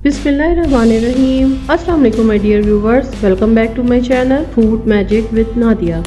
बिस्मिल्लाहिर्रहमानिर्रहीम। अस्सलाम वालेकुम my dear viewers, welcome back to my channel food magic with Nadia.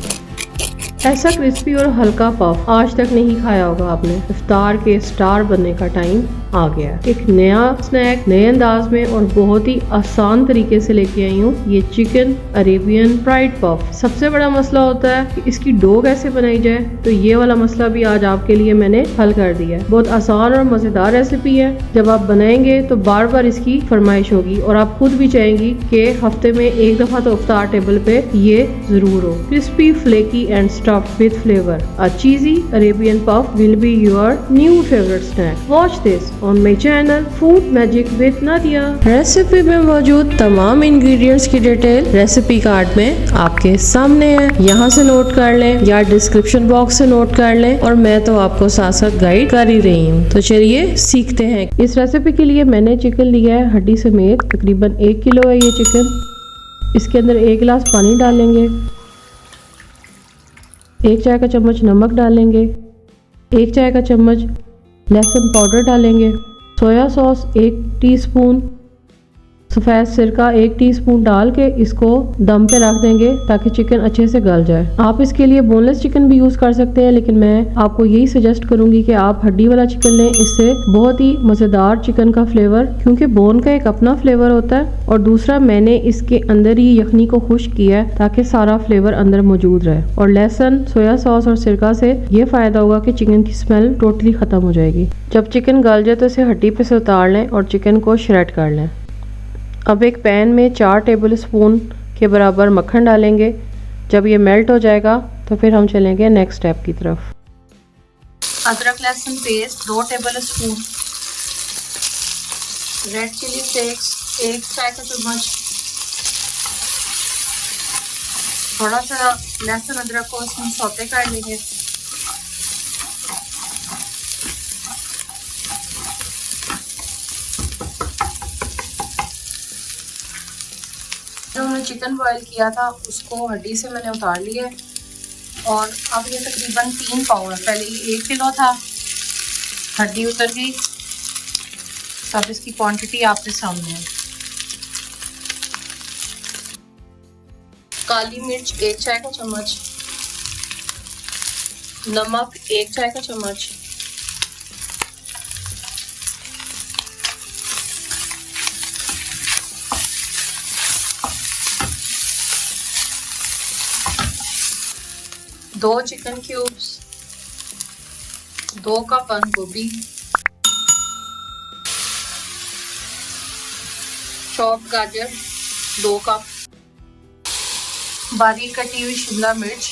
ऐसा क्रिस्पी और हल्का पफ आज तक नहीं खाया होगा आपने। इफ्तार के स्टार बनने का टाइम आ गया। एक नया स्नैक नए अंदाज में और बहुत ही आसान तरीके से लेके आई हूँ। ये चिकन अरेबियन फ्राइड पफ। सबसे बड़ा मसला होता है कि इसकी डो कैसे बनाई जाए, तो ये वाला मसला भी आज आपके लिए मैंने हल कर दिया है। बहुत आसान और मजेदार रेसिपी है। जब आप बनाएंगे तो बार बार इसकी फरमाइश होगी और आप खुद भी चाहेंगी कि हफ्ते में एक दफा तो इफ्तार टेबल पे ये जरूर हो। Crispy, flaky and stuffed with flavour, a cheesy Arabian puff will be your new favourite snack. Watch this on my channel food magic with Nadia. Recipe में मौजूद तमाम इंग्रेडिएंट्स की डिटेल रेसिपी कार्ड में आपके सामने है। यहाँ से नोट कर लें या डिस्क्रिप्शन बॉक्स से नोट कर लें, और मैं तो आपको साथ साथ गाइड कर ही रही हूँ। तो चलिए सीखते हैं। इस रेसिपी के लिए मैंने चिकन लिया है हड्डी समेत, तकरीबन 1 किलो है ये चिकन। इसके अंदर 1 गिलास पानी डालेंगे, 1 चाय का चम्मच नमक डालेंगे, 1 चाय का चम्मच लहसुन पाउडर डालेंगे, सोया सॉस 1 टीस्पून, सफ़ेद सिरका 1 टीस्पून डाल के इसको दम पे रख देंगे ताकि चिकन अच्छे से गल जाए। आप इसके लिए बोनलेस चिकन भी यूज़ कर सकते हैं, लेकिन मैं आपको यही सजेस्ट करूंगी कि आप हड्डी वाला चिकन लें। इससे बहुत ही मज़ेदार चिकन का फ्लेवर, क्योंकि बोन का एक अपना फ्लेवर होता है, और दूसरा मैंने इसके अंदर ही यखनी को खुश्क किया है ताकि सारा फ्लेवर अंदर मौजूद रहे। और लहसुन, सोया सॉस और सिरका से ये फ़ायदा होगा कि चिकन की स्मेल टोटली ख़त्म हो जाएगी। जब चिकन गल जाए तो इसे हड्डी पे से उतार लें और चिकन को श्रेड कर लें। अब एक पैन में 4 टेबल स्पून के बराबर मक्खन डालेंगे। जब ये मेल्ट हो जाएगा तो फिर हम चलेंगे नेक्स्ट स्टेप की तरफ। अदरक लहसुन paste 2 tablespoon, red chilli flakes 1 चाय का चम्मच, थोड़ा सा लहसुन अदरक को इसमें सौते कर लेंगे। जो हमने चिकन बॉईल किया था उसको हड्डी से मैंने उतार लिया है, और अब ये तकरीबन 3 पाव है। पहले ये 1 किलो था, हड्डी उतर गई। अब इसकी क्वांटिटी आपके सामने है। काली मिर्च 1 चाय का चम्मच, नमक 1 चाय का चम्मच, दो चिकन क्यूब्स, 2 कप बंद गोभी, चॉप्ड गाजर 2 कप, बारीक कटी हुई शिमला मिर्च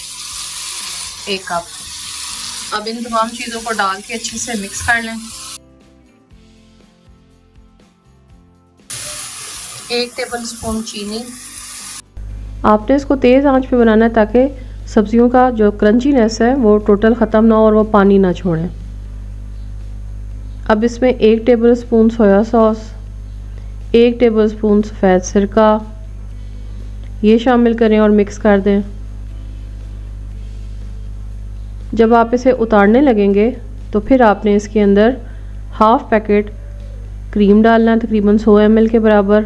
1 कप। अब इन तमाम चीज़ों को डाल के अच्छे से मिक्स कर लें। 1 टेबल स्पून चीनी। आपने इसको तेज़ आंच पे बनाना है ताकि सब्जियों का जो क्रंचीनेस है वो टोटल ख़त्म ना हो और वो पानी ना छोड़े। अब इसमें 1 table spoon soya sauce, 1 table spoon सफ़ेद सिरका ये शामिल करें और मिक्स कर दें। जब आप इसे उतारने लगेंगे तो फिर आपने इसके अंदर हाफ पैकेट क्रीम डालना है, तकरीबन 100 ml के बराबर,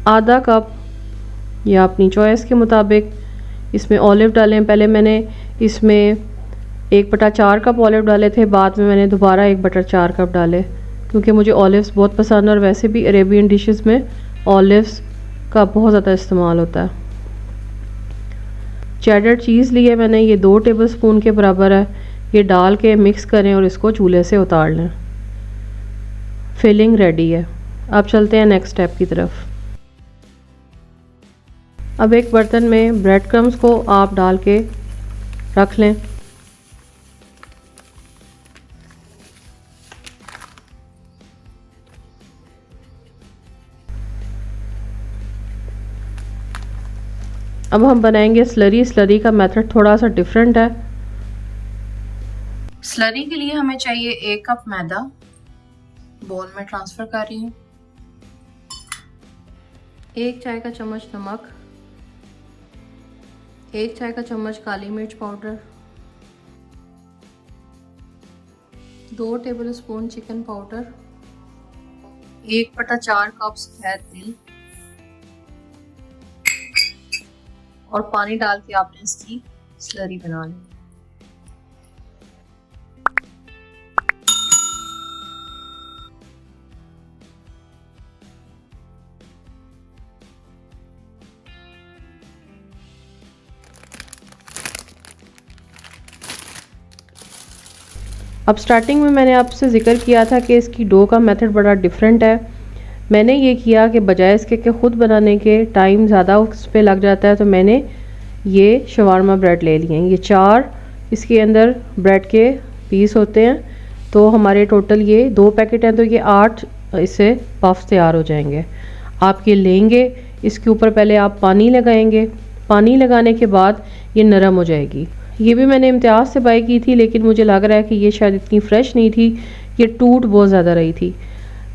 आधा कप या अपनी चॉइस के मुताबिक इसमें ऑलिव डालें। पहले मैंने इसमें 1/4 कप ऑलिव डाले थे, बाद में मैंने दोबारा 1/4 कप डाले, क्योंकि मुझे ऑलिव्स बहुत पसंद है और वैसे भी अरेबियन डिशेस में ऑलिव्स का बहुत ज़्यादा इस्तेमाल होता है। चेडर चीज़ लिए मैंने, ये 2 टेबल स्पून के बराबर है। ये डाल के मिक्स करें और इसको चूल्हे से उतार लें। फिलिंग रेडी है। अब चलते हैं नेक्स्ट स्टेप की तरफ। अब एक बर्तन में ब्रेड क्रम्स को आप डाल के रख लें। अब हम बनाएंगे स्लरी। स्लरी का मेथड थोड़ा सा डिफरेंट है। स्लरी के लिए हमें चाहिए 1 कप मैदा, बोल में ट्रांसफर कर रही हूँ। 1 चाय का चम्मच नमक, 1 चाय का चम्मच काली मिर्च powder, 2 table spoon chicken powder, 1/4 cup सफेद तिल और पानी डाल के आपने इसकी स्लरी बना ली। अब स्टार्टिंग में मैंने आपसे ज़िक्र किया था कि इसकी डो का मेथड बड़ा डिफरेंट है। मैंने ये किया कि बजाय इसके कि ख़ुद बनाने के टाइम ज़्यादा उस पर लग जाता है, तो मैंने ये शवारमा ब्रेड ले लिए हैं। ये 4 इसके अंदर ब्रेड के पीस होते हैं, तो हमारे टोटल ये 2 पैकेट हैं, तो ये 8 इससे पफ्स तैयार हो जाएंगे। आप ये लेंगे, इसके ऊपर पहले आप पानी लगाएंगे। पानी लगाने के बाद ये नरम हो जाएगी। ये भी मैंने इम्तियाज़ से बाई की थी, लेकिन मुझे लग रहा है कि ये शायद इतनी फ्रेश नहीं थी, ये टूट बहुत ज़्यादा रही थी,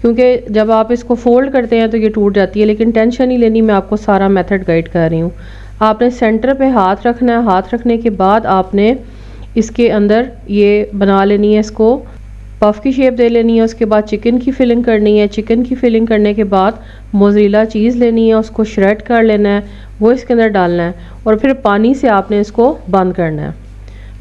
क्योंकि जब आप इसको फोल्ड करते हैं तो ये टूट जाती है। लेकिन टेंशन नहीं लेनी, मैं आपको सारा मेथड गाइड कर रही हूँ। आपने सेंटर पे हाथ रखना है। हाथ रखने के बाद आपने इसके अंदर ये बना लेनी है, इसको पफ की शेप दे लेनी है। उसके बाद चिकन की फिलिंग करनी है। चिकन की फिलिंग करने के बाद मोज़रेला चीज़ लेनी है, उसको श्रेड कर लेना है, वो इसके अंदर डालना है और फिर पानी से आपने इसको बंद करना है।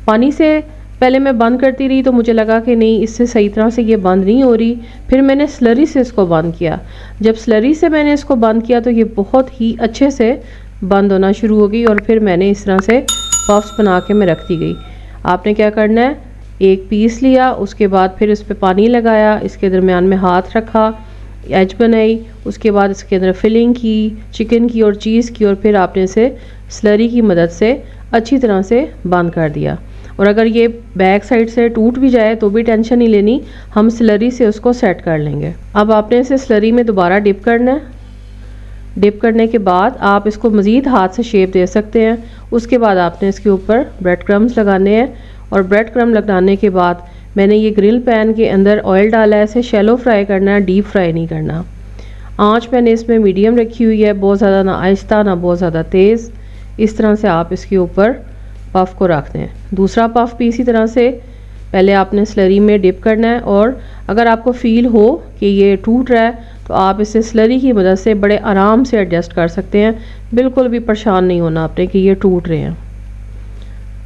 पानी से पहले मैं बंद करती रही तो मुझे लगा कि नहीं, इससे सही तरह से ये बंद नहीं हो रही। फिर मैंने स्लरी से इसको बंद किया। जब स्लरी से मैंने इसको बंद किया तो ये बहुत ही अच्छे से बंद होना शुरू हो गई और फिर मैंने इस तरह से पफ्स बना के मैं रखती गई। आपने क्या करना है, एक पीस लिया, उसके बाद फिर इस पर पानी लगाया, इसके दरमियान में हाथ रखा, एज बनाई, उसके बाद इसके अंदर फिलिंग की चिकन की और चीज़ की, और फिर आपने इसे स्लरी की मदद से अच्छी तरह से बंद कर दिया। और अगर ये बैक साइड से टूट भी जाए तो भी टेंशन नहीं लेनी, हम स्लरी से उसको सेट कर लेंगे। अब आपने इसे स्लरी में दोबारा डिप करना है। डिप करने के बाद आप इसको मज़ीद हाथ से शेप दे सकते हैं। उसके बाद आपने इसके ऊपर ब्रेड क्रम्स लगाने हैं और ब्रेड क्रम्ब लगाने के बाद मैंने ये ग्रिल पैन के अंदर ऑयल डाला है। इसे शैलो फ्राई करना है, डीप फ्राई नहीं करना। आंच मैंने इसमें मीडियम रखी हुई है, बहुत ज़्यादा ना आहिस्ता ना बहुत ज़्यादा तेज़। इस तरह से आप इसके ऊपर पफ को रख दें। दूसरा पफ भी इसी तरह से पहले आपने स्लरी में डिप करना है, और अगर आपको फील हो कि ये टूट रहा है तो आप इसे स्लरी की मदद से बड़े आराम से एडजस्ट कर सकते हैं। बिल्कुल भी परेशान नहीं होना आपने कि ये टूट रहे हैं।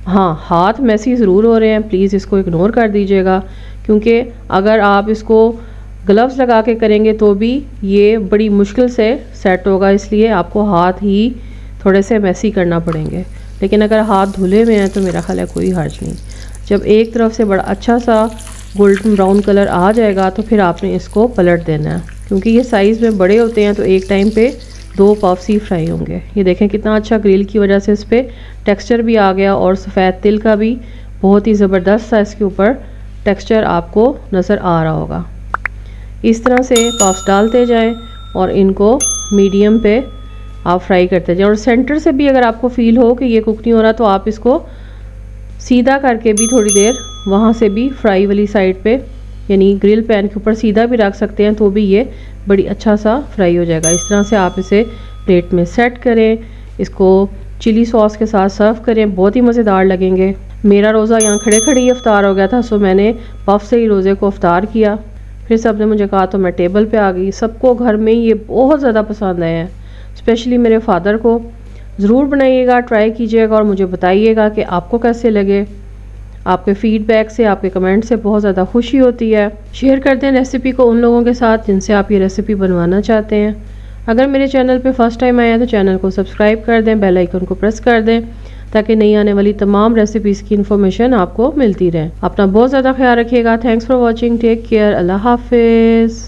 हाँ, हाथ मैसी ज़रूर हो रहे हैं, प्लीज़ इसको इग्नोर कर दीजिएगा, क्योंकि अगर आप इसको ग्लव्स लगा के करेंगे तो भी ये बड़ी मुश्किल से सेट होगा, इसलिए आपको हाथ ही थोड़े से मैसी करना पड़ेंगे। लेकिन अगर हाथ धुले हुए हैं तो मेरा ख्याल है कोई हर्ज नहीं। जब एक तरफ से बड़ा अच्छा सा गोल्डन ब्राउन कलर आ जाएगा तो फिर आपने इसको पलट देना है, क्योंकि ये साइज़ में बड़े होते हैं तो एक टाइम पे 2 पफ्स ही फ्राई होंगे। ये देखें कितना अच्छा ग्रिल की वजह से इस पर टेक्सचर भी आ गया, और सफ़ेद तिल का भी बहुत ही ज़बरदस्त सा इसके ऊपर टेक्सचर आपको नज़र आ रहा होगा। इस तरह से पफ्स डालते जाएं और इनको मीडियम पे आप फ्राई करते जाएं। और सेंटर से भी अगर आपको फील हो कि ये कुक नहीं हो रहा तो आप इसको सीधा करके भी थोड़ी देर वहाँ से भी फ्राई वाली साइड पे, यानी ग्रिल पैन के ऊपर सीधा भी रख सकते हैं, तो भी ये बड़ी अच्छा सा फ्राई हो जाएगा। इस तरह से आप इसे प्लेट में सेट करें, इसको चिली सॉस के साथ सर्व करें, बहुत ही मज़ेदार लगेंगे। मेरा रोज़ा यहाँ खड़े खड़े ही अफ्तार हो गया था, सो मैंने पफ से ही रोज़े को अफ्तार किया। फिर सब ने मुझे कहा तो मैं टेबल पे आ गई। सबको घर में ये बहुत ज़्यादा पसंद आए हैं, स्पेशली मेरे फादर को। ज़रूर बनाइएगा, ट्राई कीजिएगा और मुझे बताइएगा कि आपको कैसे लगे। आपके फीडबैक से, आपके कमेंट से बहुत ज़्यादा खुशी होती है। शेयर करते हैं रेसिपी को उन लोगों के साथ जिनसे आप ये रेसिपी बनवाना चाहते हैं। अगर मेरे चैनल पे फर्स्ट टाइम आए हैं तो चैनल को सब्सक्राइब कर दें, बेल आइकन को प्रेस कर दें, ताकि नई आने वाली तमाम रेसिपीज़ की इन्फॉर्मेशन आपको मिलती रहे। अपना बहुत ज़्यादा ख्याल रखिएगा। Thanks for watching, take care, अल्लाह हाफिज़।